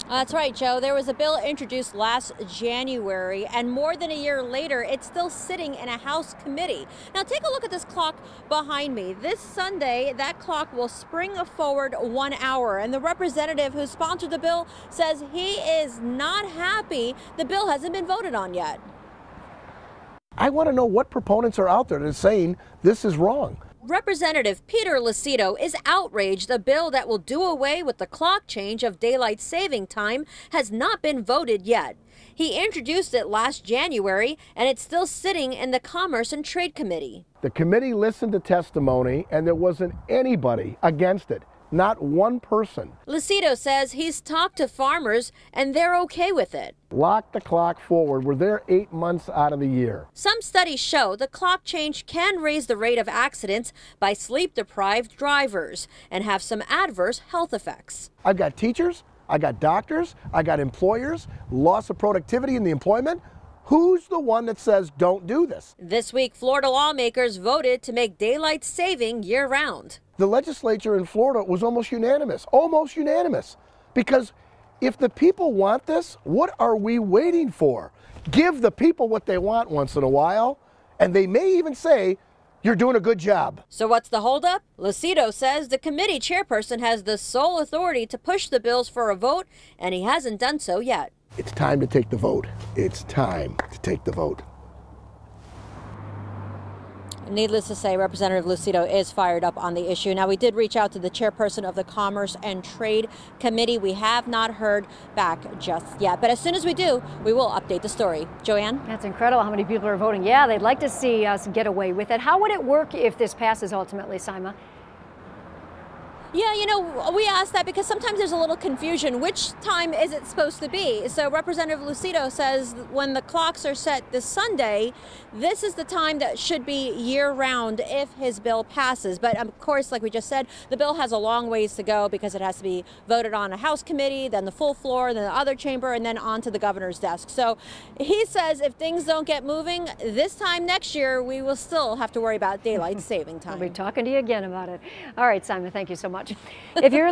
That's right, Joe. There was a bill introduced last January, and more than a year later, it's still sitting in a House committee. Now, take a look at this clock behind me. This Sunday, that clock will spring forward 1 hour, and the representative who sponsored the bill says he is not happy the bill hasn't been voted on yet. I want to know what proponents are out there that are saying this is wrong. Representative Peter Lucido is outraged the bill that will do away with the clock change of daylight saving time has not been voted yet. He introduced it last January, and it's still sitting in the Commerce and Trade Committee. The committee listened to testimony, and there wasn't anybody against it. Not one person. Lucido says he's talked to farmers and they're okay with it. Lock the clock forward. We're there 8 months out of the year. Some studies show the clock change can raise the rate of accidents by sleep-deprived drivers and have some adverse health effects. I've got teachers, I got doctors, I got employers, loss of productivity in the employment. Who's the one that says don't do this? This week, Florida lawmakers voted to make daylight saving year-round. The legislature in Florida was almost unanimous, because if the people want this, what are we waiting for? Give the people what they want once in a while, and they may even say, you're doing a good job. So what's the holdup? Lucido says the committee chairperson has the sole authority to push the bills for a vote, and he hasn't done so yet. It's time to take the vote. It's time to take the vote. Needless to say, Representative Lucido is fired up on the issue. Now, we did reach out to the chairperson of the Commerce and Trade Committee. We have not heard back just yet, but as soon as we do, we will update the story. Joanne? That's incredible how many people are voting. Yeah, they'd like to see us get away with it. How would it work if this passes ultimately, Sima? Yeah, you know, we asked that because sometimes there's a little confusion. Which time is it supposed to be? So Representative Lucido says when the clocks are set this Sunday, this is the time that should be year-round if his bill passes. But of course, like we just said, the bill has a long ways to go because it has to be voted on a House committee, then the full floor, then the other chamber, and then on to the governor's desk. So he says if things don't get moving, this time next year, we will still have to worry about daylight saving time. I'll be talking to you again about it. All right, Simon, thank you so much. If you're